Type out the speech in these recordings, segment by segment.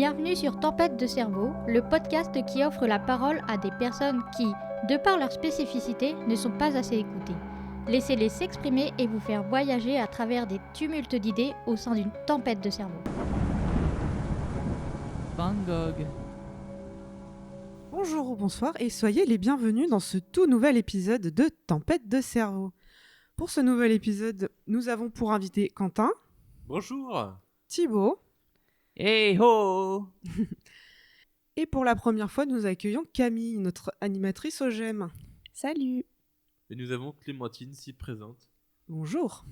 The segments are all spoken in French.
Bienvenue sur Tempête de cerveau, le podcast qui offre la parole à des personnes qui, de par leur spécificité, ne sont pas assez écoutées. Laissez-les s'exprimer et vous faire voyager à travers des tumultes d'idées au sein d'une tempête de cerveau. Van Gogh. Bonjour ou bonsoir et soyez les bienvenus dans ce tout nouvel épisode de Tempête de cerveau. Pour ce nouvel épisode, nous avons pour invité Quentin, Bonjour. Thibaut, Hey ho. et pour la première fois, nous accueillons Camille, notre animatrice au GEM. Salut. Et nous avons Clémentine ici présente. Bonjour.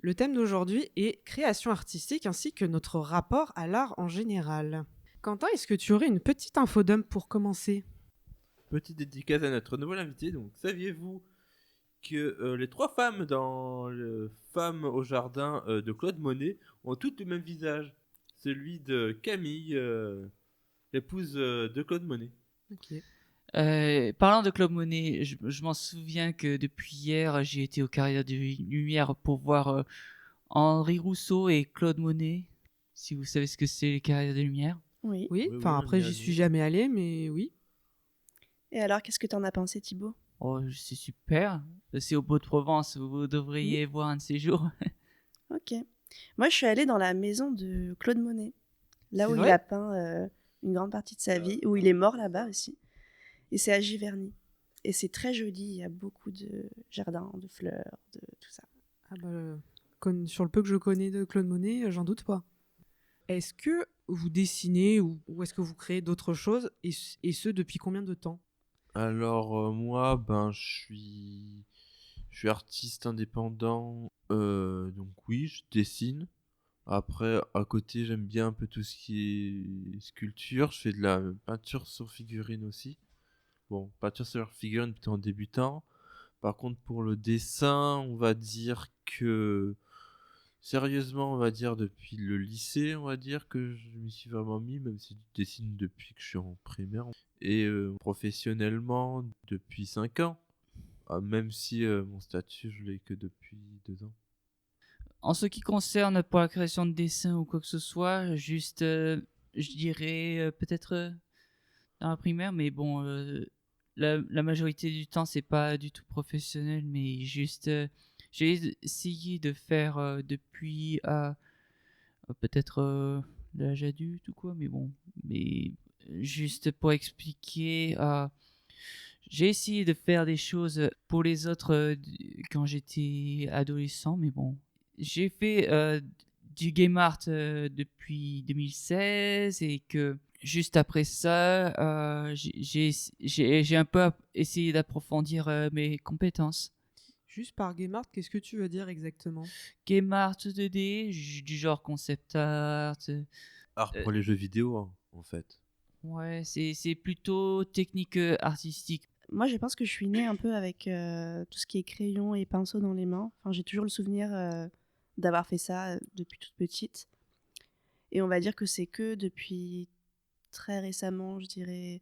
Le thème d'aujourd'hui est création artistique ainsi que notre rapport à l'art en général. Quentin, est-ce que tu aurais une petite infodump pour commencer ? Petite dédicace à notre nouvel invité. Donc, saviez-vous que les trois femmes dans le Femmes au jardin de Claude Monet ont toutes le même visage, celui de Camille, l'épouse de Claude Monet. Ok. Parlant de Claude Monet, je m'en souviens que depuis hier, j'ai été au Carrière de Lumière pour voir Henri Rousseau et Claude Monet. Si vous savez ce que c'est les Carrières de Lumière. Oui. Oui, Oui, enfin on après y a j'y vu. suis jamais allée, mais oui. Et alors, qu'est-ce que t'en as pensé, Thibaut? Oh, c'est super. C'est au Beau-de-Provence. Vous devriez voir un de ces jours. Ok. Moi, je suis allée dans la maison de Claude Monet, là C'est où vrai il a peint une grande partie de sa vie, où il est mort là-bas aussi. Et c'est à Giverny. Et c'est très joli, il y a beaucoup de jardins, de fleurs, de tout ça. Ah bah, sur le peu que je connais de Claude Monet, j'en doute pas. Est-ce que vous dessinez ou est-ce que vous créez d'autres choses et ce depuis combien de temps ? Alors, moi, je suis artiste indépendant. Donc oui, je dessine. Après, à côté, j'aime bien un peu tout ce qui est sculpture. Je fais de la peinture sur figurine aussi. Bon, peinture sur figurine plutôt en débutant. Par contre, pour le dessin, on va dire que... Sérieusement, on va dire depuis le lycée, on va dire que je m'y suis vraiment mis, même si je dessine depuis que je suis en primaire. Et professionnellement, depuis 5 ans. Même si mon statut, je l'ai que depuis 2 ans. En ce qui concerne pour la création de dessins ou quoi que ce soit, juste, je dirais peut-être dans la primaire, mais bon, la majorité du temps, c'est pas du tout professionnel, mais juste, j'ai essayé de faire depuis peut-être l'âge adulte ou quoi, mais bon, mais juste pour expliquer, j'ai essayé de faire des choses pour les autres quand j'étais adolescent, mais bon, j'ai fait du game art depuis 2016 et que juste après ça, j'ai un peu essayé d'approfondir mes compétences. Juste par game art, qu'est-ce que tu veux dire exactement ? Game art 2D, du genre concept art. Art pour les jeux vidéo, hein, en fait. Ouais, c'est plutôt technique artistique. Moi, je pense que je suis née un peu avec tout ce qui est crayon et pinceau dans les mains. Enfin, j'ai toujours le souvenir d'avoir fait ça depuis toute petite. Et on va dire que c'est que depuis très récemment, je dirais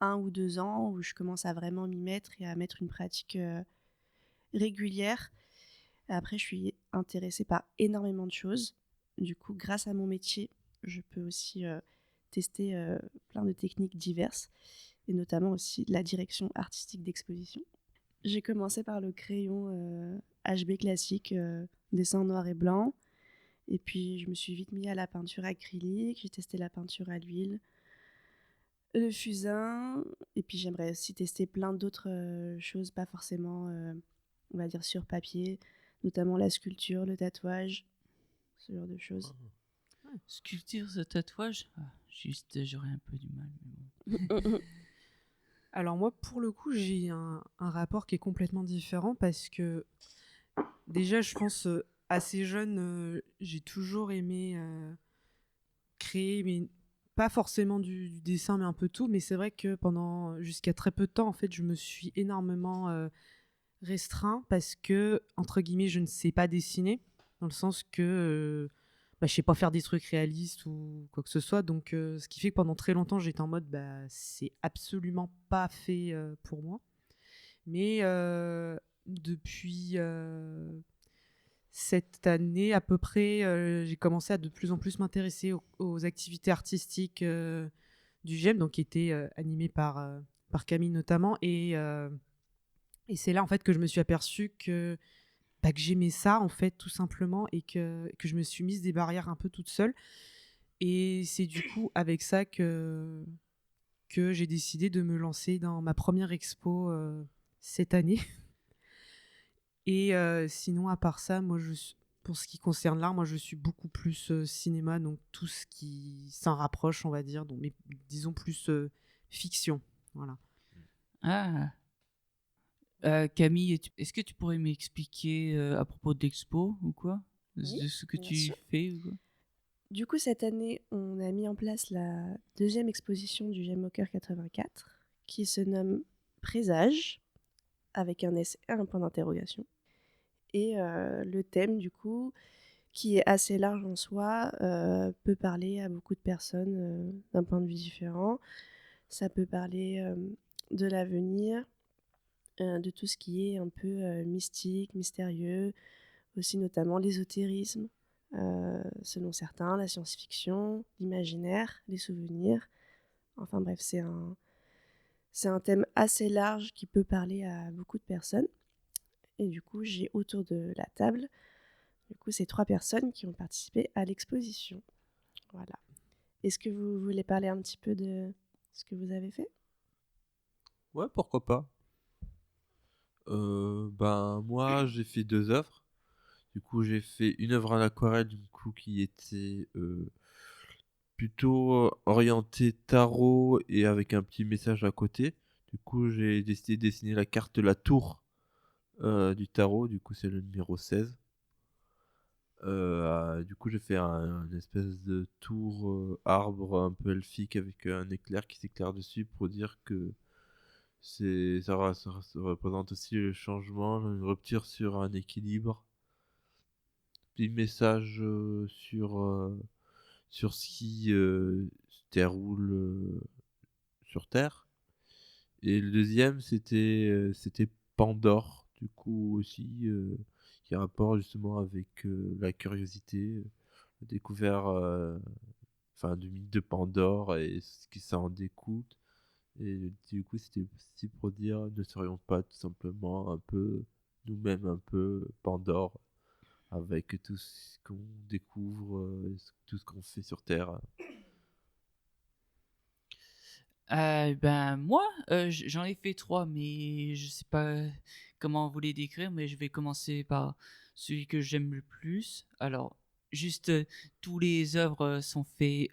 1 ou 2 ans, où je commence à vraiment m'y mettre et à mettre une pratique régulière. Après, je suis intéressée par énormément de choses. Du coup, grâce à mon métier, je peux aussi tester plein de techniques diverses, et notamment aussi la direction artistique d'exposition. J'ai commencé par le crayon HB classique, dessin en noir et blanc. Et puis, je me suis vite mis à la peinture acrylique. J'ai testé la peinture à l'huile, le fusain. Et puis, j'aimerais aussi tester plein d'autres choses, pas forcément, on va dire, sur papier, notamment la sculpture, le tatouage, ce genre de choses. Sculpture, ce tatouage, juste, j'aurais un peu du mal. Mais bon. Alors moi, pour le coup, j'ai un rapport qui est complètement différent parce que déjà, je pense, assez jeune, j'ai toujours aimé créer, mais pas forcément du dessin, mais un peu tout. Mais c'est vrai que jusqu'à très peu de temps, en fait, je me suis énormément restreint parce que, entre guillemets, je ne sais pas dessiner, dans le sens que je sais pas faire des trucs réalistes ou quoi que ce soit. Donc, ce qui fait que pendant très longtemps, j'étais en mode, c'est absolument pas fait pour moi. Mais depuis cette année à peu près, j'ai commencé à de plus en plus m'intéresser aux activités artistiques du GEM, donc qui étaient animées par Camille notamment. Et c'est là en fait que je me suis aperçue que j'aimais ça en fait tout simplement, et que je me suis mise des barrières un peu toute seule. Et c'est du coup avec ça que j'ai décidé de me lancer dans ma première expo cette année. Et sinon, à part ça, pour ce qui concerne l'art, moi je suis beaucoup plus cinéma, donc tout ce qui s'en rapproche, on va dire, donc, mais disons plus fiction. Voilà. Ah, Camille, est-ce que tu pourrais m'expliquer à propos de l'expo ou quoi? Oui, De ce que bien tu sûr. fais ou quoi? Du coup, cette année, on a mis en place la deuxième exposition du GEM au cœur 84, qui se nomme Présage, avec un S et un point d'interrogation. Et le thème, du coup, qui est assez large en soi, peut parler à beaucoup de personnes d'un point de vue différent. Ça peut parler de l'avenir, de tout ce qui est un peu mystique, mystérieux, aussi notamment l'ésotérisme, selon certains, la science-fiction, l'imaginaire, les souvenirs. Enfin bref, c'est un thème assez large qui peut parler à beaucoup de personnes. Et du coup, j'ai autour de la table, du coup, ces 3 personnes qui ont participé à l'exposition. Voilà. Est-ce que vous voulez parler un petit peu de ce que vous avez fait? Ouais, pourquoi pas. Ben moi j'ai fait 2 œuvres. Du coup j'ai fait une œuvre en aquarelle du coup qui était plutôt orientée tarot et avec un petit message à côté. Du coup j'ai décidé de dessiner la carte de la tour du tarot. Du coup c'est le numéro 16. Du coup j'ai fait un espèce de tour arbre un peu elfique avec un éclair qui s'éclaire dessus pour dire que ça représente aussi le changement, une rupture sur un équilibre. Petit message sur ce qui se déroule sur Terre. Et le deuxième, c'était Pandore, du coup aussi, qui a rapport justement avec la curiosité, la découverte enfin, du mythe de Pandore et ce qui ça en découle. Et du coup, c'était aussi pour dire, ne serions pas tout simplement un peu, nous-mêmes un peu Pandore, avec tout ce qu'on découvre, tout ce qu'on fait sur Terre. Ben moi, j'en ai fait 3, mais je sais pas comment vous les décrire, mais je vais commencer par celui que j'aime le plus. Alors, juste, tous les œuvres sont faites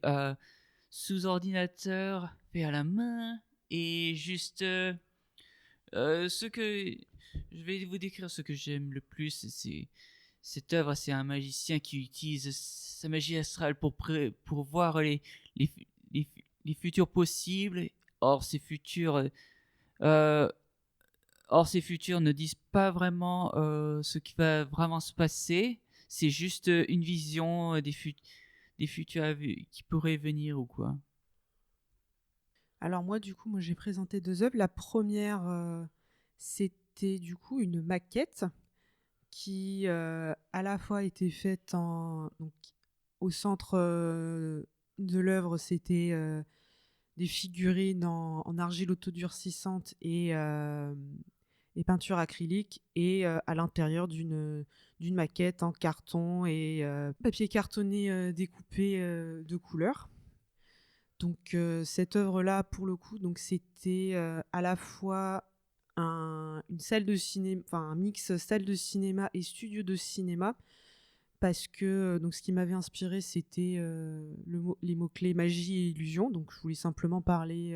sous ordinateur, fait à la main, et juste ce que je vais vous décrire ce que j'aime le plus, c'est cette œuvre, c'est un magicien qui utilise sa magie astrale pour voir les, les, les futurs possibles. Or, ces futurs, euh, or, ces futurs ne disent pas vraiment ce qui va vraiment se passer. C'est juste une vision des futurs qui pourraient venir ou quoi. Alors moi, du coup, j'ai présenté 2 œuvres. La première, c'était du coup une maquette qui à la fois était faite donc, au centre de l'œuvre, c'était des figurines en argile autodurcissante et peinture acrylique, et à l'intérieur d'une maquette en carton et papier cartonné découpé de couleurs. Donc cette œuvre-là, pour le coup, donc c'était à la fois une salle de cinéma, enfin un mix salle de cinéma et studio de cinéma, parce que donc ce qui m'avait inspiré, c'était les mots-clés magie et illusion. Donc je voulais simplement parler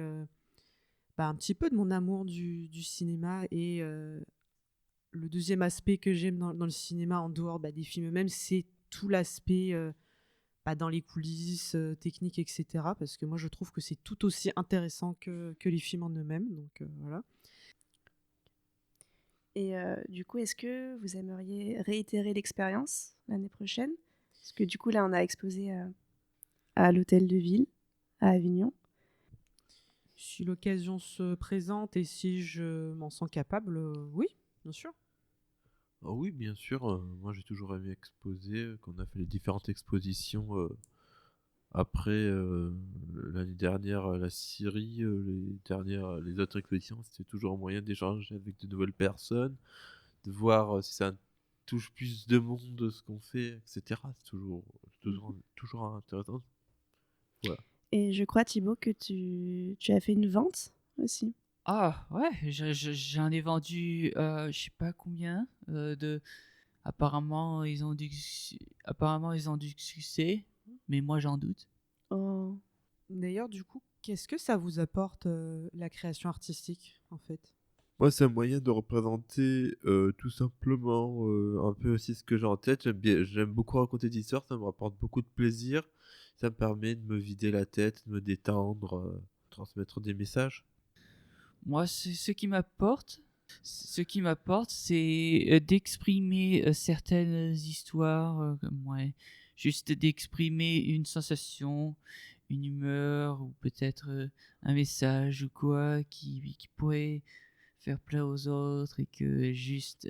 un petit peu de mon amour du cinéma, et le deuxième aspect que j'aime dans le cinéma, en dehors des films eux-mêmes, c'est tout l'aspect dans les coulisses, techniques, etc. Parce que moi, je trouve que c'est tout aussi intéressant que les films en eux-mêmes. Donc voilà. Et du coup, est-ce que vous aimeriez réitérer l'expérience l'année prochaine? Parce que du coup, là, on a exposé à l'Hôtel de Ville, à Avignon. Si l'occasion se présente et si je m'en sens capable, oui, bien sûr. Ah oui, bien sûr. Moi, j'ai toujours aimé exposer. Quand on a fait les différentes expositions après l'année dernière, la Syrie, les autres expositions, c'était toujours un moyen d'échanger avec de nouvelles personnes, de voir si ça touche plus de monde de ce qu'on fait, etc. C'est toujours intéressant. Voilà. Et je crois, Thibaut, que tu as fait une vente aussi. Ah ouais, j'en ai vendu, je sais pas combien de. Apparemment ils ont du succès, mais moi j'en doute. Oh. D'ailleurs, du coup, qu'est-ce que ça vous apporte la création artistique, en fait? Moi, c'est un moyen de représenter tout simplement un peu aussi ce que j'ai en tête. J'aime beaucoup raconter des histoires, ça me rapporte beaucoup de plaisir. Ça me permet de me vider la tête, de me détendre, transmettre des messages. Moi, ce qui m'apporte, c'est d'exprimer certaines histoires, ouais, juste d'exprimer une sensation, une humeur, ou peut-être un message ou quoi qui pourrait faire plaisir aux autres et que juste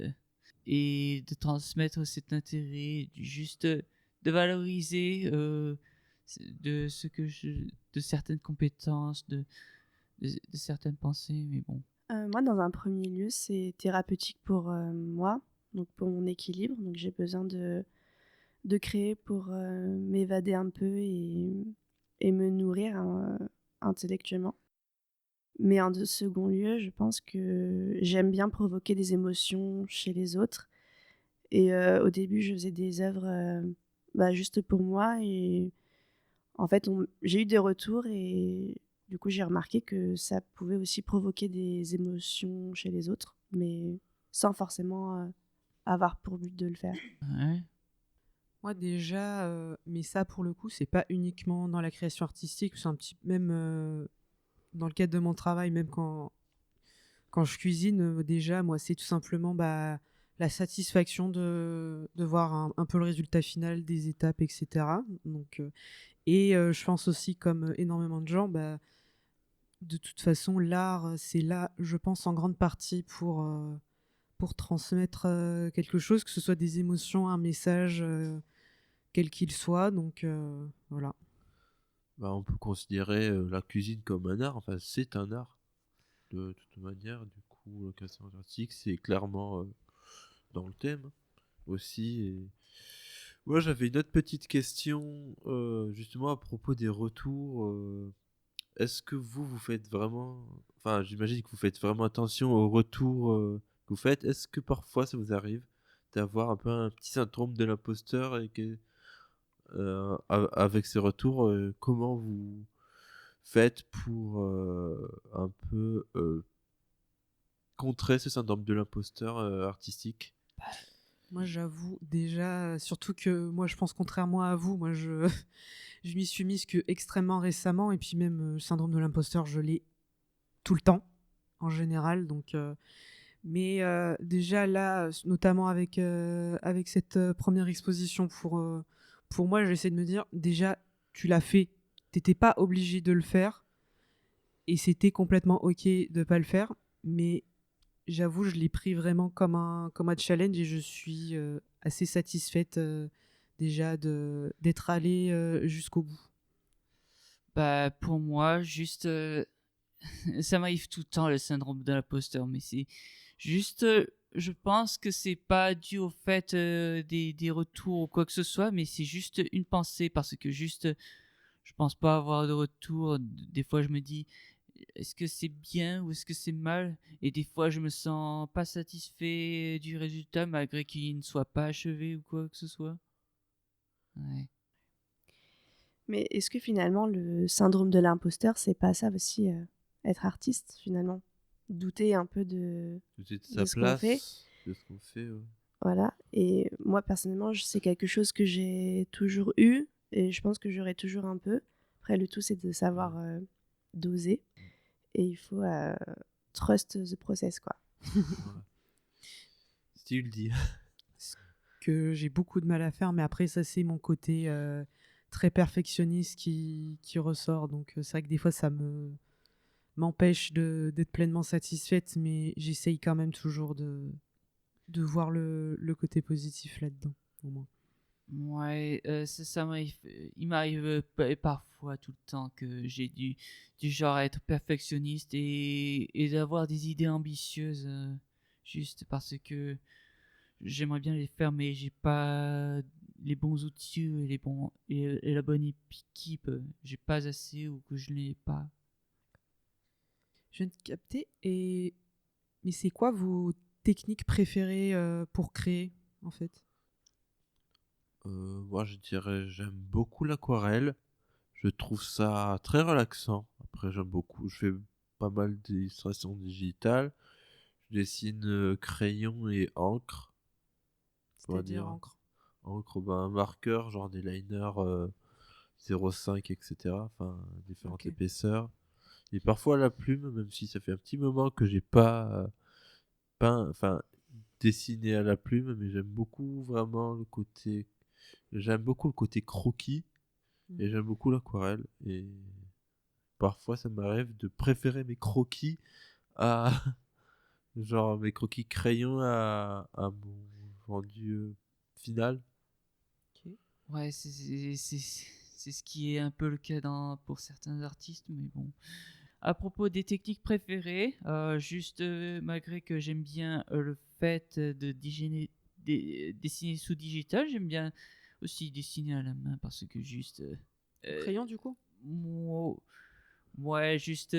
et de transmettre cet intérêt, juste de valoriser de ce que de certaines compétences, de certaines pensées, mais bon. Moi, dans un premier lieu, c'est thérapeutique pour moi, donc pour mon équilibre. Donc j'ai besoin de créer pour m'évader un peu et me nourrir intellectuellement. Mais en second lieu, je pense que j'aime bien provoquer des émotions chez les autres. Et au début, je faisais des œuvres juste pour moi. Et en fait, j'ai eu des retours et du coup, j'ai remarqué que ça pouvait aussi provoquer des émotions chez les autres, mais sans forcément avoir pour but de le faire. Ouais. Moi déjà, mais ça pour le coup, c'est pas uniquement dans la création artistique, c'est un petit même dans le cadre de mon travail, même quand je cuisine, déjà, moi, c'est tout simplement la satisfaction de voir un peu le résultat final des étapes, etc. Donc, je pense aussi, comme énormément de gens, de toute façon, l'art, c'est là, je pense, en grande partie pour transmettre quelque chose, que ce soit des émotions, un message, quel qu'il soit. Donc, voilà. Bah, on peut considérer la cuisine comme un art. Enfin, c'est un art de toute manière. Du coup, la création artistique, c'est clairement dans le thème aussi. Et moi, j'avais une autre petite question justement à propos des retours. Est-ce que vous faites vraiment... Enfin, j'imagine que vous faites vraiment attention aux retours que vous faites. Est-ce que parfois ça vous arrive d'avoir un peu un petit syndrome de l'imposteur et que avec ces retours, comment vous faites pour un peu contrer ce syndrome de l'imposteur artistique? Moi, j'avoue déjà, surtout que moi, je pense contrairement à vous, moi, je m'y suis mise que extrêmement récemment, et puis même le syndrome de l'imposteur, je l'ai tout le temps, en général. Donc, déjà là, notamment avec cette première exposition, pour moi, j'essaie de me dire, déjà, tu l'as fait, t'étais pas obligé de le faire, et c'était complètement ok de pas le faire, mais j'avoue, je l'ai pris vraiment comme un challenge et je suis assez satisfaite déjà d'être allée jusqu'au bout. Bah, pour moi, juste, ça m'arrive tout le temps le syndrome de l'imposteur, mais c'est juste, je pense que c'est pas dû au fait des retours ou quoi que ce soit, mais c'est juste une pensée parce que juste, je pense pas avoir de retour. Des fois, je me dis, est-ce que c'est bien ou est-ce que c'est mal? Et des fois, je me sens pas satisfait du résultat malgré qu'il ne soit pas achevé ou quoi que ce soit. Ouais. Mais est-ce que finalement, le syndrome de l'imposteur, c'est pas ça aussi, être artiste, finalement? Douter un peu Vous êtes de sa ce qu'on fait. place, de ce qu'on fait. Voilà. Et moi, personnellement, c'est quelque chose que j'ai toujours eu et je pense que j'aurai toujours un peu. Après, le tout, c'est de savoir doser et il faut trust the process, quoi. Voilà. Si tu le dis. Que j'ai beaucoup de mal à faire, mais après, ça, c'est mon côté très perfectionniste qui ressort. Donc, c'est vrai que des fois, m'empêche d'être pleinement satisfaite, mais j'essaye quand même toujours de voir le côté positif là-dedans, au moins. Ouais, ça m'arrive, il m'arrive parfois tout le temps que j'ai du genre à être perfectionniste et d'avoir des idées ambitieuses juste parce que j'aimerais bien les faire, mais j'ai pas les bons outils et la bonne équipe. J'ai pas assez ou que je n'ai pas. Je viens de capter. Mais c'est quoi vos techniques préférées pour créer, en fait? Moi, je dirais, j'aime beaucoup l'aquarelle. Je trouve ça très relaxant. Après, je fais pas mal d'illustrations digitales. Je dessine crayon et encre. On va C'est-à-dire dire encre. encre, un marqueur, genre des liners 0,5, etc. Enfin, différentes Ok. épaisseurs. Et parfois la plume, même si ça fait un petit moment que j'ai pas peint, enfin, dessiné à la plume, mais j'aime beaucoup vraiment j'aime beaucoup le côté croquis et j'aime beaucoup l'aquarelle. Et parfois, ça m'arrive de préférer mes croquis à, genre, mes croquis crayons à mon rendu final. Ok. Ouais, c'est ce qui est un peu le cas pour certains artistes, mais bon. À propos des techniques préférées, juste malgré que j'aime bien le fait de dessiner sous digital, j'aime bien aussi dessiner à la main parce que juste Au euh, crayon, du coup? moi, ouais, juste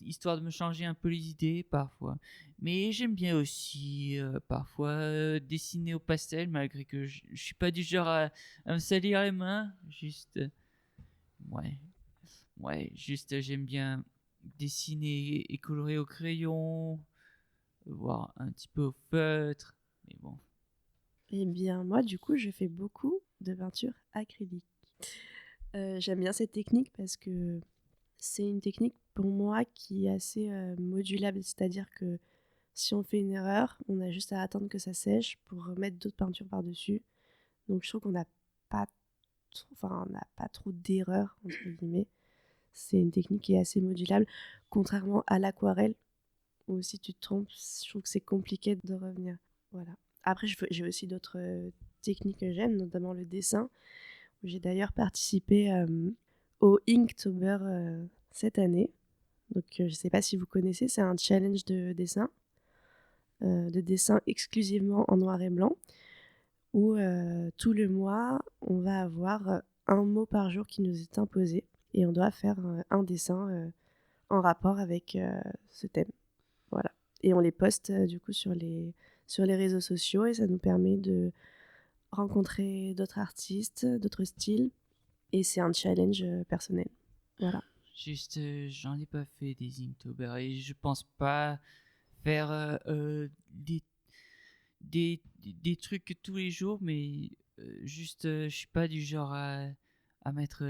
histoire de me changer un peu les idées parfois. Mais j'aime bien aussi parfois dessiner au pastel malgré que je suis pas du genre à me salir les mains, juste ouais. Ouais, juste j'aime bien dessiner et colorer au crayon, voir un petit peu au feutre, mais bon. Eh bien, moi, du coup, je fais beaucoup de peinture acrylique. J'aime bien cette technique parce que c'est une technique pour moi qui est assez modulable, c'est-à-dire que si on fait une erreur, on a juste à attendre que ça sèche pour remettre d'autres peintures par-dessus. Donc je trouve qu'on n'a pas on n'a pas trop d'erreurs, entre guillemets. C'est une technique qui est assez modulable, contrairement à l'aquarelle, où si tu te trompes, je trouve que c'est compliqué de revenir. Voilà. Après, j'ai aussi d'autres techniques que j'aime, notamment le dessin, où j'ai d'ailleurs participé au Inktober cette année. Donc, je ne sais pas si vous connaissez, c'est un challenge de dessin exclusivement en noir et blanc, où tout le mois, on va avoir un mot par jour qui nous est imposé, et on doit faire un dessin en rapport avec ce thème. Voilà. Et on les poste du coup sur les réseaux sociaux, et ça nous permet de rencontrer d'autres artistes, d'autres styles, et c'est un challenge personnel. Voilà. Juste, j'en ai pas fait des Inktober et je pense pas faire des trucs tous les jours, mais juste, je suis pas du genre à mettre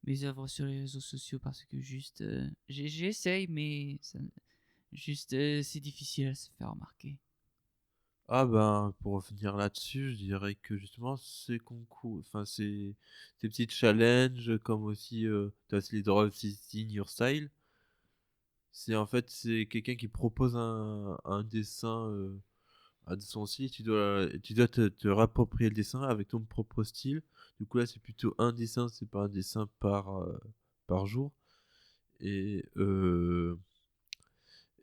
mes œuvres sur les réseaux sociaux parce que juste, j'essaye, mais juste, c'est difficile à se faire remarquer. Ah ben, pour revenir là-dessus, je dirais que justement ces concours, enfin ces petits challenges, comme aussi t'as aussi les Draw in Your Style, c'est quelqu'un qui propose un dessin à son style, tu dois te réapproprier le dessin avec ton propre style. Du coup là c'est plutôt un dessin, c'est pas un dessin par jour. Et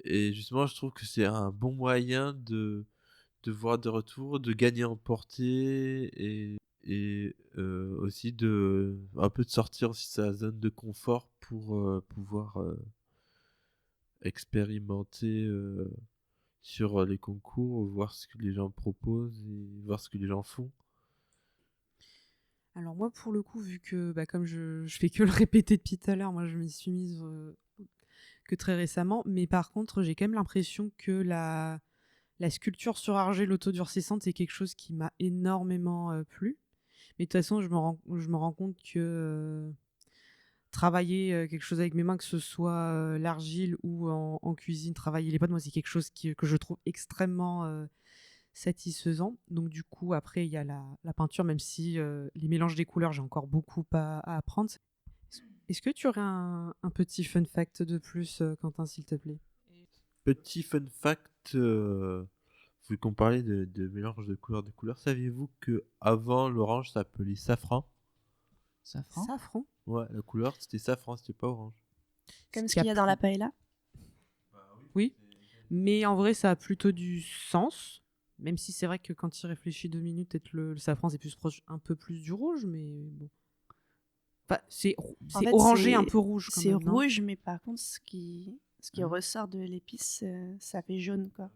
et justement je trouve que c'est un bon moyen de voir des retours, de gagner en portée et aussi un peu de sortir aussi de sa zone de confort pour pouvoir expérimenter sur les concours, voir ce que les gens proposent et voir ce que les gens font. Alors moi, pour le coup, vu que comme je fais que le répéter depuis tout à l'heure, moi je m'y suis mise que très récemment, mais par contre j'ai quand même l'impression que la sculpture sur argile autodurcissante, c'est quelque chose qui m'a énormément plu. Mais de toute façon, je me rends compte que travailler quelque chose avec mes mains, que ce soit l'argile ou en cuisine, travailler les pâtes, moi c'est quelque chose que je trouve extrêmement satisfaisant. Donc du coup, après, il y a la peinture, même si les mélanges des couleurs, j'ai encore beaucoup à apprendre. Est-ce que tu aurais un petit fun fact de plus, Quentin, s'il te plaît? Petit fun fact, vu qu'on parlait de mélange de couleurs, saviez-vous que avant l'orange s'appelait safran? Safran. Safran. Ouais, la couleur c'était safran, c'était pas orange. Comme ce qui a qu'il y a dans la plus- paella. Oui, mais en vrai, ça a plutôt du sens. Même si c'est vrai que quand il réfléchit 2 minutes, peut-être le safran c'est plus proche, un peu plus du rouge, mais bon. Enfin, c'est En c'est fait, orangé, un peu rouge quand c'est même, non? rouge, mais par contre, ce qui Ah. ressort de l'épice, ça fait jaune, quoi.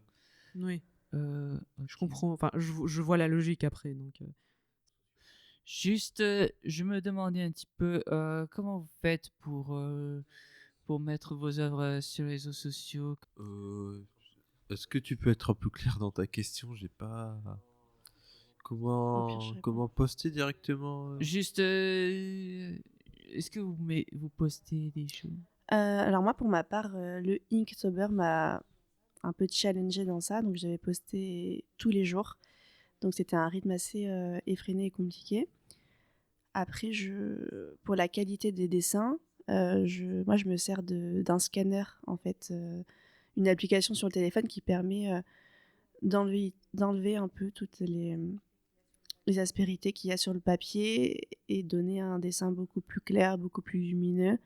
Oui, Ok. je comprends. Enfin, je vois la logique après. Donc, Juste, je me demandais un petit peu comment vous faites pour mettre vos œuvres sur les réseaux sociaux. Est-ce que tu peux être un peu clair dans ta question? J'ai pas. Au pire, je réponds. Comment poster directement Juste, est-ce que vous postez des choses? Alors moi, pour ma part, le Inktober m'a un peu challengé dans ça, donc j'avais posté tous les jours. Donc c'était un rythme assez effréné et compliqué. Après, pour la qualité des dessins, moi je me sers d'un scanner, en fait, une application sur le téléphone qui permet d'enlever un peu toutes les aspérités qu'il y a sur le papier et donner un dessin beaucoup plus clair, beaucoup plus lumineux,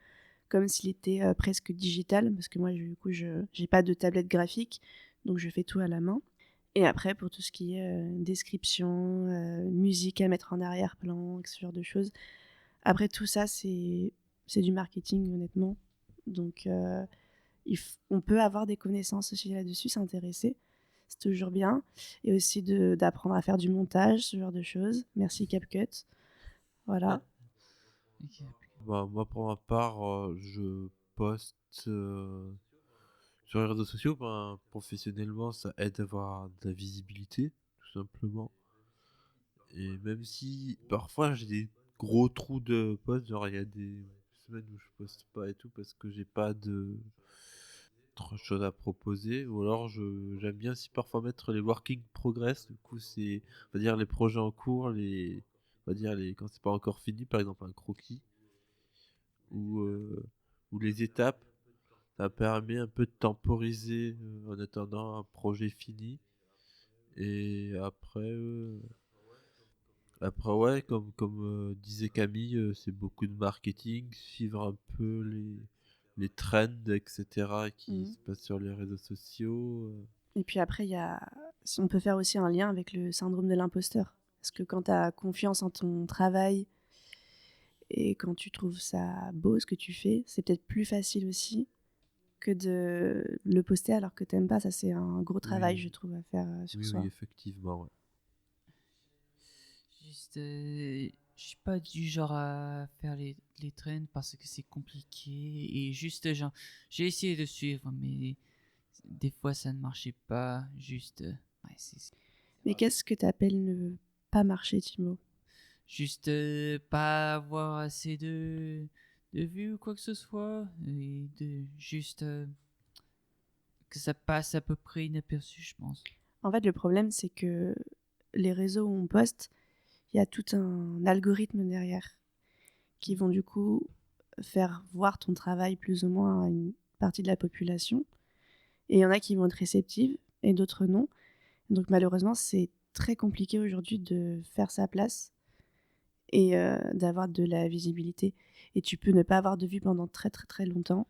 comme s'il était presque digital, parce que moi, du coup, je n'ai pas de tablette graphique, donc je fais tout à la main. Et après, pour tout ce qui est description, musique à mettre en arrière-plan, ce genre de choses, après tout ça, c'est du marketing, honnêtement. Donc, on peut avoir des connaissances aussi là-dessus, s'intéresser. C'est toujours bien. Et aussi d'apprendre à faire du montage, ce genre de choses. Merci CapCut. Voilà. Ok. Bah, moi, pour ma part, je poste sur les réseaux sociaux. Ben, professionnellement, ça aide à avoir de la visibilité, tout simplement. Et même si parfois j'ai des gros trous de posts, genre il y a des semaines où je poste pas et tout parce que j'ai pas de trop de choses à proposer, ou alors j'aime bien aussi parfois mettre les working progress. Du coup, c'est, on va dire, les projets en cours, on va dire quand c'est pas encore fini, par exemple un croquis ou les étapes. Ça permet un peu de temporiser en attendant un projet fini. Et après, ouais, comme disait Camille, c'est beaucoup de marketing, suivre un peu les trends, etc. qui Mhm. se passent sur les réseaux sociaux. Et puis après, on peut faire aussi un lien avec le syndrome de l'imposteur. Parce que quand tu as confiance en ton travail et quand tu trouves ça beau, ce que tu fais, c'est peut-être plus facile aussi que de le poster alors que t'aimes pas. Ça, c'est un gros travail, Oui. je trouve, à faire sur Oui, soi. oui, effectivement, ouais. Juste, je suis pas du genre à faire les trends parce que c'est compliqué et juste, genre, j'ai essayé de suivre, mais des fois ça ne marchait pas. Juste, ouais, Mais qu'est-ce que t'appelles ne pas marcher, Timo? juste pas avoir assez de vues ou quoi que ce soit et de juste que ça passe à peu près inaperçu, je pense. En fait, le problème, c'est que les réseaux où on poste, il y a tout un algorithme derrière qui vont du coup faire voir ton travail plus ou moins à une partie de la population. Et il y en a qui vont être réceptives et d'autres non. Donc malheureusement, c'est très compliqué aujourd'hui de faire sa place et d'avoir de la visibilité. Et tu peux ne pas avoir de vues pendant très très très longtemps.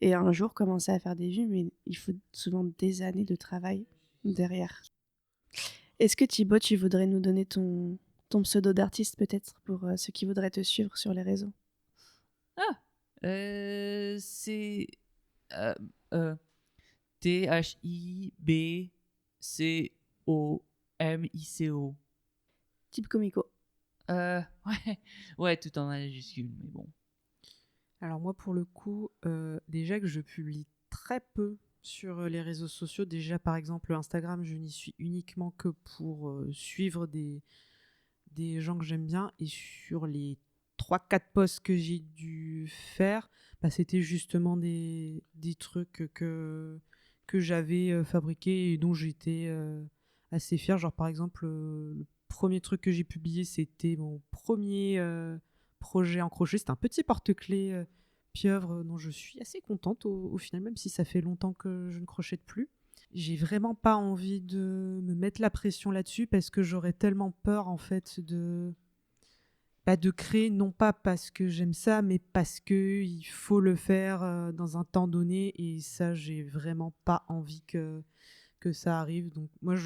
Et un jour commencer à faire des vues, mais il faut souvent des années de travail derrière. Est-ce que Thibaut, tu voudrais nous donner ton pseudo d'artiste peut-être pour ceux qui voudraient te suivre sur les réseaux? C'est euh, euh, THIBCOMICO. Type comico. Ouais, ouais, tout en majuscule, mais bon. alors moi, pour le coup, déjà que je publie très peu sur les réseaux sociaux. Déjà, par exemple, Instagram, je n'y suis uniquement que pour suivre des gens que j'aime bien. Et sur les 3-4 posts que j'ai dû faire, bah, c'était justement des trucs que j'avais fabriqués et dont j'étais assez fière. Genre, par exemple, le premier truc que j'ai publié, c'était mon premier projet en crochet. C'était un petit porte-clés pieuvre dont je suis assez contente au final, même si ça fait longtemps que je ne crochète plus. j'ai vraiment pas envie de me mettre la pression là-dessus parce que j'aurais tellement peur en fait de créer, non pas parce que j'aime ça, mais parce que il faut le faire dans un temps donné et ça, j'ai vraiment pas envie que ça arrive. Donc moi,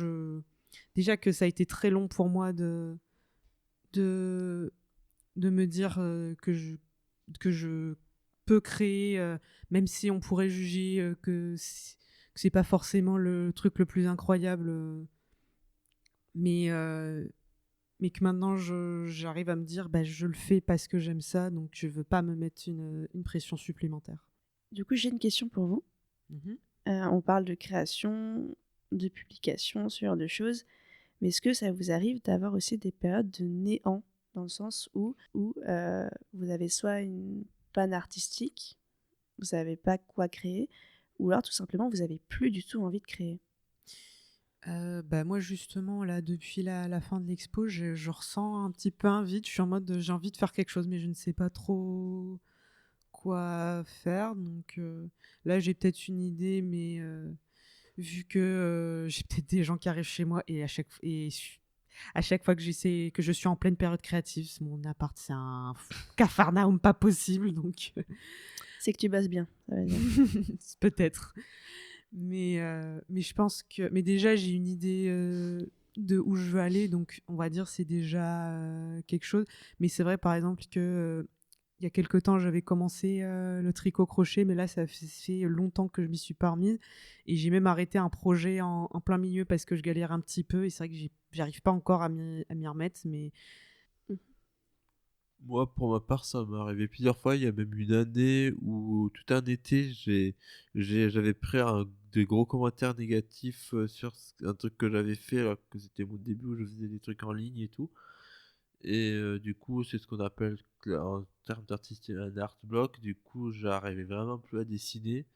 déjà que ça a été très long pour moi de, de me dire que je peux créer, même si on pourrait juger que c'est pas forcément le truc le plus incroyable, mais, euh, mais que maintenant j'arrive à me dire bah, je le fais parce que j'aime ça, donc je veux pas me mettre une pression supplémentaire. Du coup, j'ai une question pour vous. Mhm. On parle de création, de publication, ce genre de choses. Mais est-ce que ça vous arrive d'avoir aussi des périodes de néant, dans le sens où vous avez soit une panne artistique, vous savez pas quoi créer, ou alors tout simplement vous avez plus du tout envie de créer? Bah moi justement là depuis la fin de l'expo je ressens un petit peu un vide, je suis en mode j'ai envie de faire quelque chose mais je ne sais pas trop quoi faire, donc là j'ai peut-être une idée mais vu que j'ai peut-être des gens qui arrivent chez moi et à chaque fois que j'essaie, que je suis en pleine période créative, mon appart c'est un cafarnaum pas possible, donc C'est que tu bosses bien, ça veut dire. peut-être. Mais je pense que, mais déjà j'ai une idée de où je veux aller, donc on va dire c'est déjà quelque chose. Mais c'est vrai par exemple que il y a quelque temps j'avais commencé le tricot crochet, mais là ça fait longtemps que je m'y suis pas remise et j'ai même arrêté un projet en plein milieu parce que je galère un petit peu et c'est vrai que j'arrive pas encore à m'y remettre, mais Moi, pour ma part, ça m'est arrivé plusieurs fois. Il y a même une année où, tout un été, j'avais pris des gros commentaires négatifs sur un truc que j'avais fait, alors que c'était mon début où je faisais des trucs en ligne et tout. Et du coup, c'est ce qu'on appelle en termes d'artiste un art block. Du coup, j'arrivais vraiment plus à dessiner.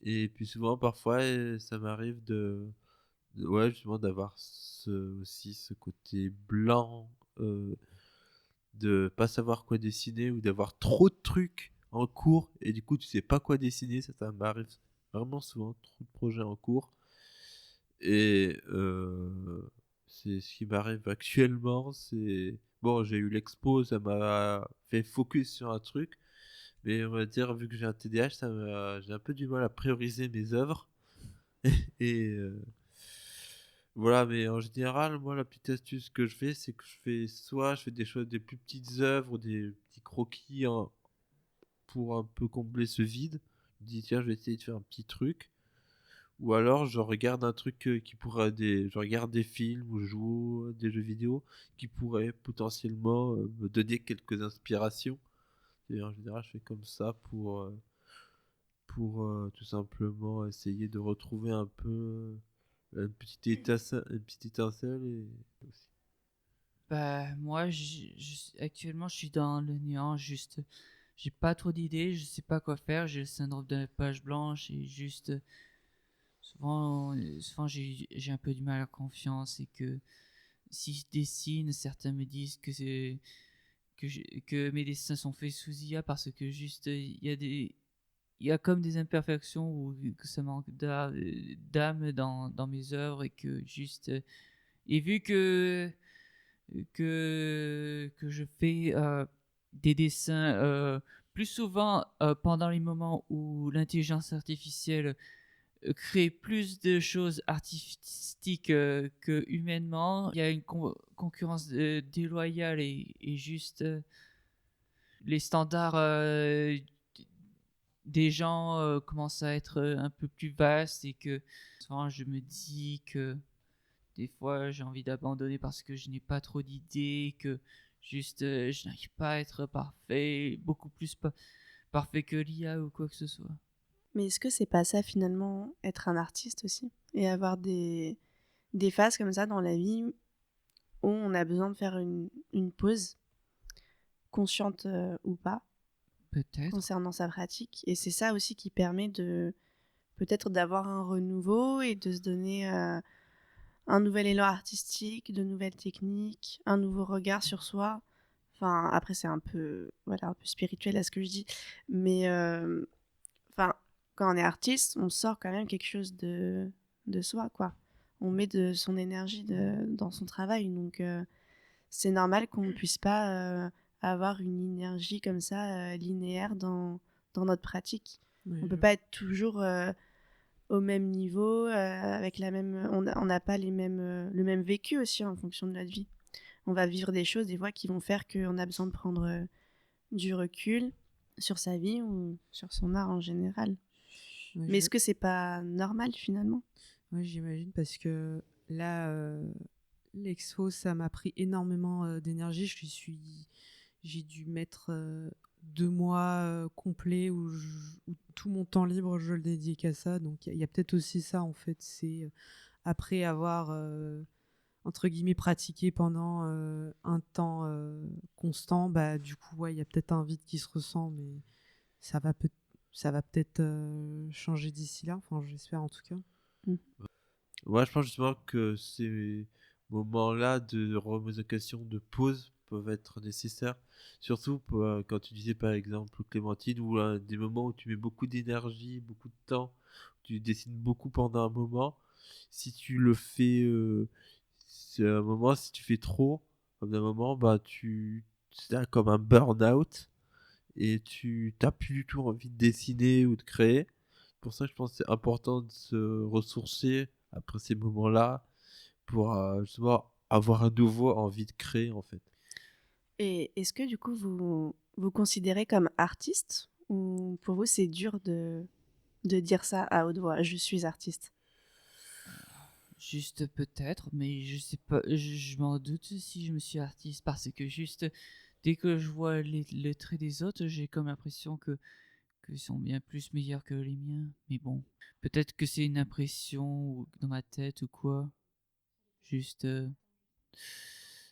Et puis souvent, parfois, ça m'arrive ouais, justement, d'avoir aussi ce côté blanc. De pas savoir quoi dessiner ou d'avoir trop de trucs en cours et du coup tu sais pas quoi dessiner, ça m'arrive vraiment souvent, trop de projets en cours et c'est ce qui m'arrive actuellement. C'est bon, j'ai eu l'expo, ça m'a fait focus sur un truc, mais on va dire vu que j'ai un TDAH, j'ai un peu du mal à prioriser mes œuvres et voilà. Mais en général, moi, la petite astuce que je fais, c'est que je fais des choses, des plus petites œuvres, des petits croquis pour un peu combler ce vide. Je dis, tiens, je vais essayer de faire un petit truc. Ou alors, je regarde un truc je regarde des films ou je joue à des jeux vidéo qui pourraient potentiellement me donner quelques inspirations. Et en général, je fais comme ça pour tout simplement essayer de retrouver un peu une petite étincelle et aussi. Bah, moi, actuellement, je suis dans le néant, juste, j'ai pas trop d'idées, je sais pas quoi faire, j'ai le syndrome de la page blanche et juste, souvent j'ai un peu du mal à la confiance et que si je dessine, certains me disent que mes dessins sont faits sous IA parce que juste, il y a comme des imperfections ou que ça manque d'âme dans mes œuvres et que juste, et vu que je fais des dessins plus souvent pendant les moments où l'intelligence artificielle crée plus de choses artistiques que humainement. Il y a une concurrence déloyale et juste les standards des gens commencent à être un peu plus vastes et que souvent je me dis que des fois, j'ai envie d'abandonner parce que je n'ai pas trop d'idées, que juste je n'arrive pas à être parfait, beaucoup plus parfait que l'IA ou quoi que ce soit. Mais est-ce que c'est pas ça finalement, être un artiste aussi? Et avoir des phases comme ça dans la vie où on a besoin de faire une pause, consciente ou pas, Peut-être. concernant sa pratique. Et c'est ça aussi qui permet de peut-être d'avoir un renouveau et de se donner un nouvel élan artistique, de nouvelles techniques, un nouveau regard sur soi. Enfin, après, c'est un peu, voilà, un peu spirituel à ce que je dis. Mais enfin, quand on est artiste, on sort quand même quelque chose de soi, quoi. On met de son énergie dans son travail, donc c'est normal qu'on ne puisse pas avoir une énergie comme ça linéaire dans notre pratique. Oui, On peut pas être toujours au même niveau, avec la même. On n'a pas le même vécu aussi en fonction de notre vie. On va vivre des choses des fois qui vont faire qu'on a besoin de prendre du recul sur sa vie ou sur son art en général. oui, Mais est-ce que c'est pas normal finalement? oui, j'imagine parce que là, l'expo, ça m'a pris énormément d'énergie. J'ai dû mettre 2 mois complets où tout mon temps libre, je le dédiais qu'à ça. Donc il y a peut-être aussi ça en fait. C'est après avoir entre guillemets pratiqué pendant un temps constant, bah du coup ouais, il y a peut-être un vide qui se ressent, mais ça va peut ça va peut-être changer d'ici là. Enfin, j'espère en tout cas. Ouais, je pense justement que ces moments-là de remise en question, de pause, peuvent être nécessaires. Surtout quand tu disais par exemple Clémentine, ou des moments où tu mets beaucoup d'énergie, beaucoup de temps, tu dessines beaucoup pendant un moment. Si tu le fais, c'est un moment, si tu fais trop, au bout d'un moment, bah c'est là comme un burn-out et tu t'as plus du tout envie de dessiner ou de créer. Pour ça, je pense que c'est important de se ressourcer après ces moments-là pour justement avoir à nouveau envie de créer en fait. Et est-ce que du coup vous considérez comme artiste ou pour vous c'est dur de dire ça à haute voix, je suis artiste? Juste peut-être, mais je sais pas, je m'en doute si je me suis artiste parce que juste dès que je vois les traits des autres, j'ai comme l'impression qu'ils sont bien plus meilleurs que les miens. Mais bon, peut-être que c'est une impression dans ma tête ou quoi. Juste,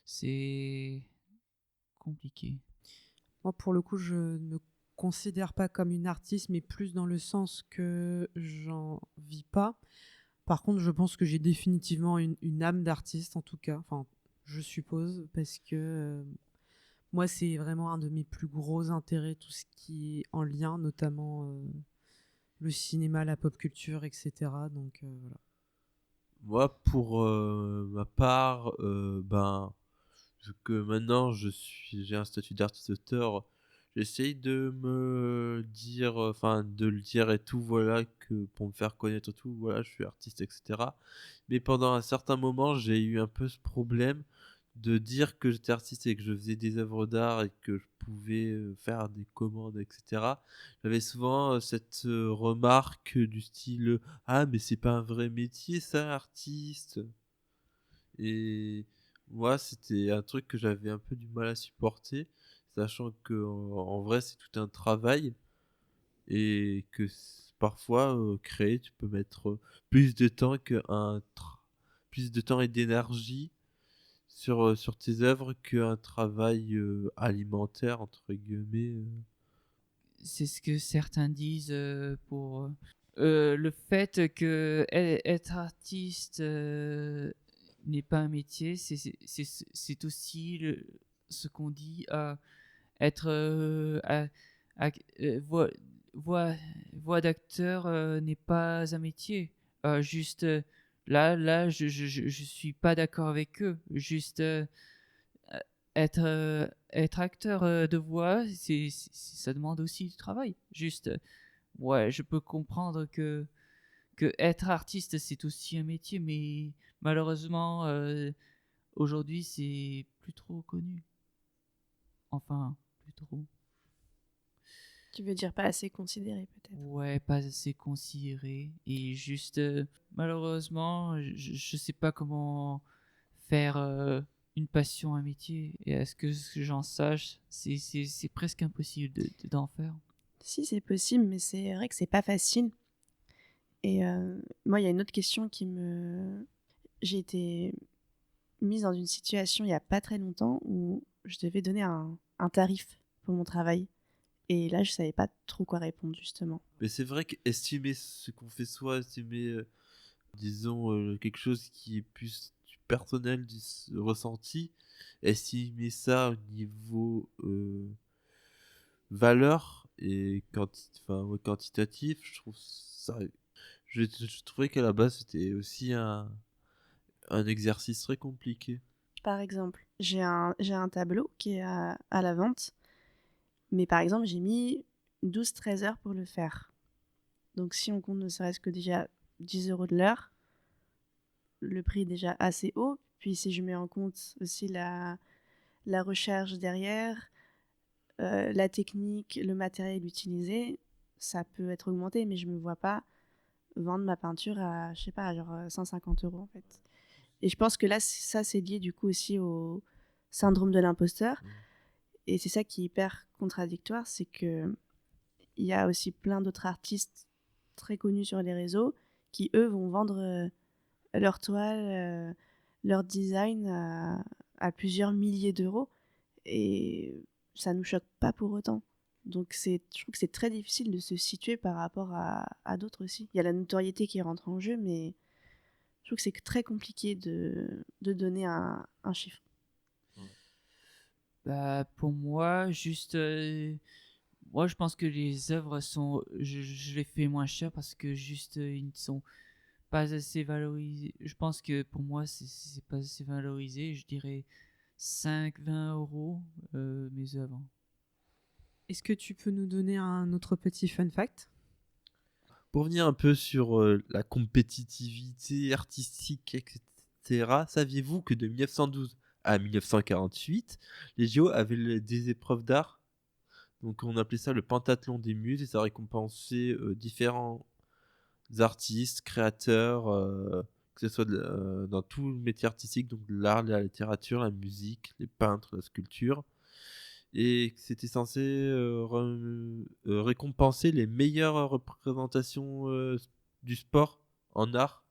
c'est compliqué. Moi, pour le coup, je ne me considère pas comme une artiste, mais plus dans le sens que j'en vis pas. Par contre, je pense que j'ai définitivement une âme d'artiste, en tout cas. Enfin, je suppose, parce que moi, c'est vraiment un de mes plus gros intérêts, tout ce qui est en lien, notamment le cinéma, la pop culture, etc. Donc voilà. Moi, pour ma part, vu que maintenant j'ai un statut d'artiste auteur, j'essaye de me dire, enfin de le dire et tout, voilà, que pour me faire connaître et tout, voilà, je suis artiste, etc. Mais pendant un certain moment, j'ai eu un peu ce problème de dire que j'étais artiste et que je faisais des œuvres d'art et que je pouvais faire des commandes, etc. J'avais souvent cette remarque du style ah, mais c'est pas un vrai métier, ça, artiste. Et moi, c'était un truc que j'avais un peu du mal à supporter, sachant que en vrai, c'est tout un travail et que parfois, créer, tu peux mettre plus de temps plus de temps et d'énergie sur tes œuvres qu'un travail alimentaire, entre guillemets. C'est ce que certains disent pour le fait que être artiste n'est pas un métier, c'est aussi ce qu'on dit à être voix, voix, voix d'acteur n'est pas un métier. Juste là, je suis pas d'accord avec eux. Juste être acteur de voix, ça demande aussi du travail. Juste, ouais, je peux comprendre que être artiste, c'est aussi un métier, mais malheureusement, aujourd'hui, c'est plus trop connu. Enfin, plus trop. Tu veux dire pas assez considéré peut-être? Ouais, pas assez considéré. Et juste, malheureusement, je sais pas comment faire une passion un métier. Et à ce que j'en sache, c'est presque impossible d'en faire. Si, c'est possible, mais c'est vrai que c'est pas facile. Et moi, il y a une autre question J'ai été mise dans une situation il y a pas très longtemps où je devais donner un tarif pour mon travail. Et là, je savais pas trop quoi répondre, justement. Mais c'est vrai qu'estimer ce qu'on fait soi, estimer, disons, quelque chose qui est plus du personnel, ressenti, estimer ça au niveau valeur et enfin, ouais, quantitatif, je trouve ça, je trouvais qu'à la base, c'était aussi un exercice très compliqué. Par exemple, j'ai un tableau qui est à la vente, mais par exemple, j'ai mis 12-13 heures pour le faire. Donc si on compte ne serait-ce que déjà 10 € de l'heure, le prix est déjà assez haut. Puis si je mets en compte aussi la recherche derrière, la technique, le matériel utilisé, ça peut être augmenté, mais je me vois pas vendre ma peinture à, je sais pas, genre 150 € en fait. Et je pense que là, ça, c'est lié du coup aussi au syndrome de l'imposteur. Et c'est ça qui est hyper contradictoire, c'est que il y a aussi plein d'autres artistes très connus sur les réseaux qui, eux, vont vendre leur toile, leur design à plusieurs milliers d'euros. Et ça nous choque pas pour autant. Donc je trouve que c'est très difficile de se situer par rapport à d'autres aussi. Il y a la notoriété qui rentre en jeu, mais je trouve que c'est très compliqué de donner un chiffre. Bah, pour moi, juste. Moi, je pense que les œuvres sont. Je les fais moins cher parce que juste ils ne sont pas assez valorisés. Je pense que pour moi, c'est pas assez valorisé. Je dirais 5-20 € mes œuvres. Est-ce que tu peux nous donner un autre petit fun fact? Pour revenir un peu sur la compétitivité artistique, etc., saviez-vous que de 1912 à 1948, les JO avaient des épreuves d'art? Donc on appelait ça le pentathlon des muses et ça récompensait différents artistes, créateurs, que ce soit dans tout le métier artistique, donc l'art, la littérature, la musique, les peintres, la sculpture. Et c'était censé récompenser les meilleures représentations du sport en art.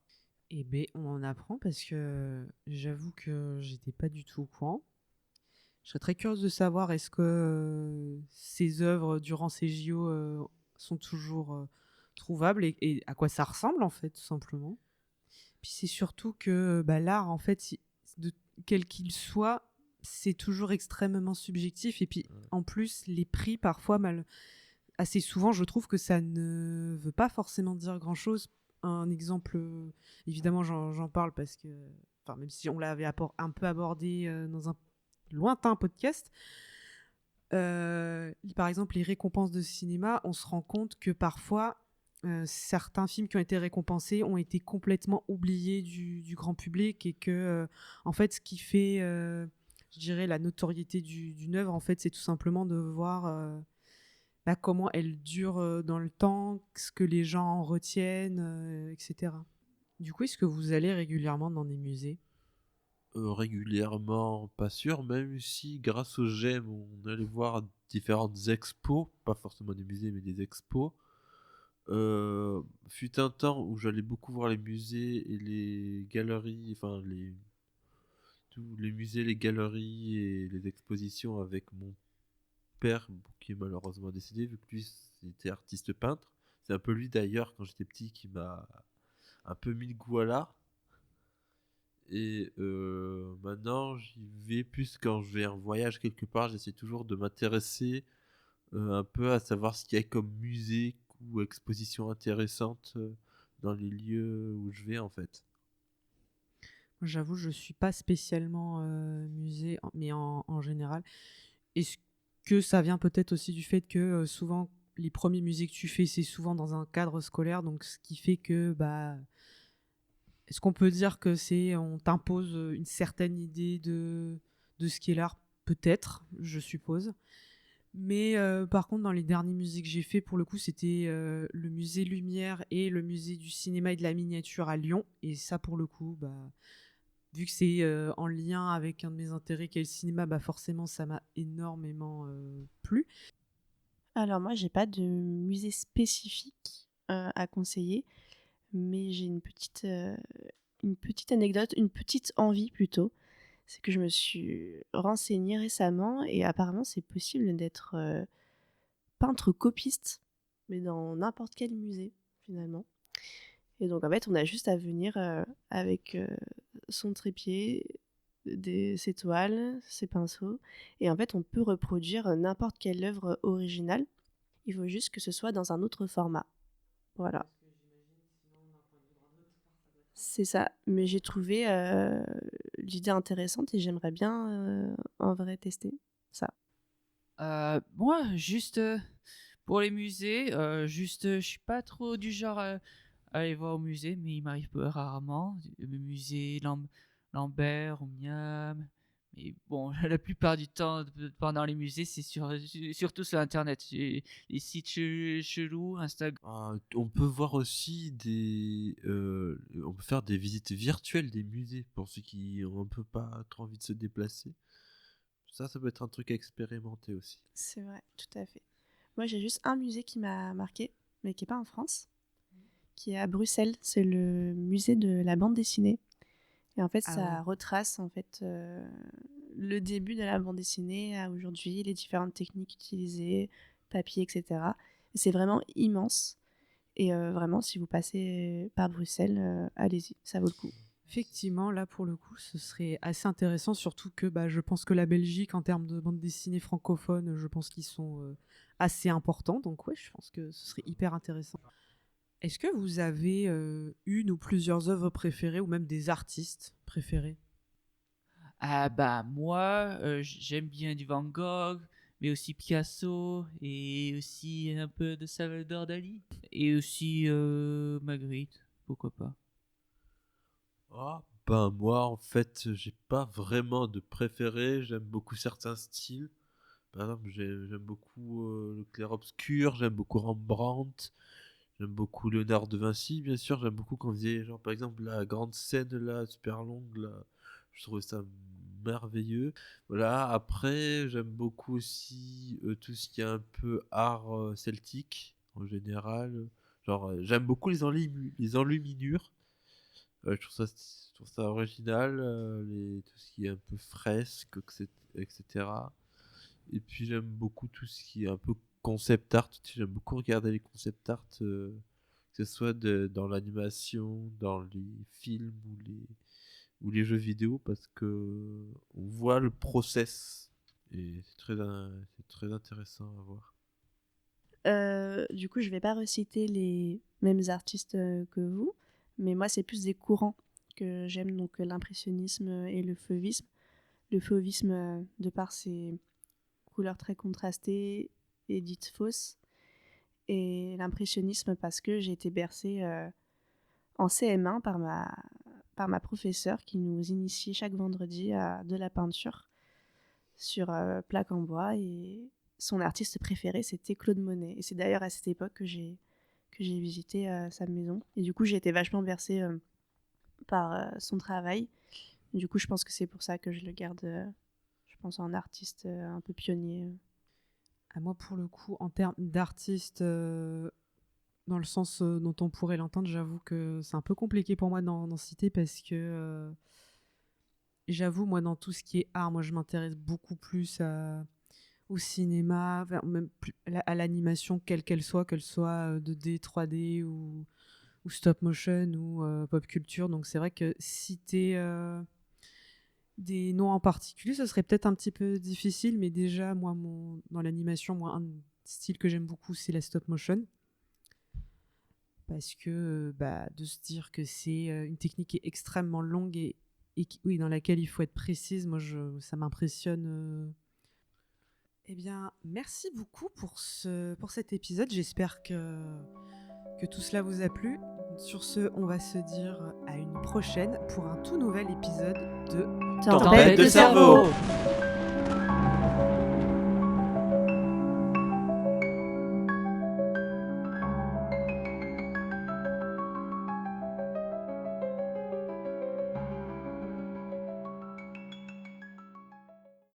Eh bien, on en apprend parce que j'avoue que j'étais pas du tout au courant. Je serais très curieuse de savoir est-ce que ces œuvres durant ces JO sont toujours trouvables et à quoi ça ressemble en fait, tout simplement. Puis c'est surtout que bah, l'art, en fait, quel qu'il soit, c'est toujours extrêmement subjectif. Et puis en plus, les prix, parfois, assez souvent, je trouve que ça ne veut pas forcément dire grand-chose. Un exemple, évidemment, j'en parle parce que, enfin, même si on l'avait un peu abordé dans un lointain podcast, par exemple, les récompenses de cinéma, on se rend compte que parfois, certains films qui ont été récompensés ont été complètement oubliés du grand public et que, en fait, ce qui fait, je dirais, la notoriété d'une œuvre, en fait, c'est tout simplement de voir comment elle dure dans le temps, ce que les gens en retiennent, etc. Du coup, est-ce que vous allez régulièrement dans des musées? Régulièrement, pas sûr, même si grâce au GEM, on allait voir différentes expos, pas forcément des musées, mais des expos. Fut un temps où j'allais beaucoup voir les musées et les galeries, enfin tous les musées, les galeries et les expositions avec mon père, qui est malheureusement décédé, vu que lui était artiste peintre. C'est un peu lui d'ailleurs, quand j'étais petit, qui m'a un peu mis le goût à l'art. Et maintenant, j'y vais plus quand je vais en voyage quelque part. J'essaie toujours de m'intéresser un peu à savoir ce qu'il y a comme musée ou exposition intéressante dans les lieux où je vais en fait. J'avoue, je suis pas spécialement musée, mais en général. Est-ce que ça vient peut-être aussi du fait que souvent les premiers musées que tu fais, c'est souvent dans un cadre scolaire, donc ce qui fait que bah, est-ce qu'on peut dire que on t'impose une certaine idée de ce qu'est l'art? Peut-être, je suppose. Mais par contre, dans les derniers musées que j'ai fait, pour le coup, c'était le musée Lumière et le musée du cinéma et de la miniature à Lyon. Et ça, pour le coup, bah, vu que c'est en lien avec un de mes intérêts qui est le cinéma, bah forcément, ça m'a énormément plu. Alors moi, j'ai pas de musée spécifique à conseiller, mais j'ai une petite anecdote, une petite envie plutôt. C'est que je me suis renseignée récemment et apparemment c'est possible d'être peintre copiste, mais dans n'importe quel musée finalement. Et donc en fait, on a juste à venir avec son trépied, ses toiles, ses pinceaux, et en fait on peut reproduire n'importe quelle œuvre originale. Il faut juste que ce soit dans un autre format. Voilà. C'est ça. Mais j'ai trouvé l'idée intéressante et j'aimerais bien en vrai tester ça. Moi, juste pour les musées, je suis pas trop du genre à aller voir au musée, mais il m'arrive rarement. Le musée Lambert ou Miam. Mais bon, la plupart du temps, pendant les musées, c'est surtout sur Internet. Les sites chelous, Instagram. On peut voir aussi on peut faire des visites virtuelles des musées pour ceux qui ont un peu pas trop envie de se déplacer. Ça peut être un truc à expérimenter aussi. C'est vrai, tout à fait. Moi, j'ai juste un musée qui m'a marqué, mais qui n'est pas en France, qui est à Bruxelles. C'est le musée de la bande dessinée. Et en fait, ça retrace en fait le début de la bande dessinée à aujourd'hui, les différentes techniques utilisées, papier, etc. Et c'est vraiment immense. Et vraiment, si vous passez par Bruxelles, allez-y, ça vaut le coup. Effectivement, là pour le coup, ce serait assez intéressant, surtout que je pense que la Belgique, en termes de bande dessinée francophone, je pense qu'ils sont assez importants. Donc ouais, je pense que ce serait hyper intéressant. Est-ce que vous avez une ou plusieurs œuvres préférées ou même des artistes préférés? Ah bah moi, j'aime bien du Van Gogh, mais aussi Picasso et aussi un peu de Salvador Dali et aussi Magritte, pourquoi pas. Moi en fait j'ai pas vraiment de préféré, j'aime beaucoup certains styles. Par exemple j'aime beaucoup le clair-obscur, j'aime beaucoup Rembrandt, j'aime beaucoup Léonard de Vinci bien sûr, j'aime beaucoup quand on faisait genre par exemple la grande scène là super longue là, je trouvais ça merveilleux. Voilà, après j'aime beaucoup aussi tout ce qui est un peu art celtique en général, genre j'aime beaucoup les enluminures. Je trouve ça original, tout ce qui est un peu fresque, etc. Et puis j'aime beaucoup tout ce qui est un peu concept art. J'aime beaucoup regarder les concept art, que ce soit dans l'animation, dans les films ou les jeux vidéo, parce que on voit le process. Et c'est très intéressant à voir. Du coup, je vais pas reciter les mêmes artistes que vous, mais moi, c'est plus des courants que j'aime, donc l'impressionnisme et le fauvisme. Le fauvisme, de par ses couleurs très contrastées et dites fausses, et l'impressionnisme parce que j'ai été bercée en CM1 par ma professeure qui nous initiait chaque vendredi à de la peinture sur plaque en bois, et son artiste préféré c'était Claude Monet, et c'est d'ailleurs à cette époque que j'ai visité sa maison, et du coup j'ai été vachement bercée par son travail. Du coup je pense que c'est pour ça que je le garde, je pense, en artiste un peu pionnier. Moi pour le coup, en termes d'artiste, dans le sens dont on pourrait l'entendre, j'avoue que c'est un peu compliqué pour moi d'en citer, parce que j'avoue, moi dans tout ce qui est art, moi je m'intéresse beaucoup plus au cinéma, même à l'animation, quelle qu'elle soit 2D, 3D ou stop motion ou pop culture. Donc c'est vrai que citer des noms en particulier, ce serait peut-être un petit peu difficile, mais déjà moi dans l'animation, moi un style que j'aime beaucoup, c'est la stop motion, parce que de se dire que c'est une technique qui est extrêmement longue et oui, dans laquelle il faut être précise, moi ça m'impressionne. Eh bien, merci beaucoup pour cet épisode. J'espère que tout cela vous a plu. Sur ce, on va se dire à une prochaine pour un tout nouvel épisode de Tempête de cerveau.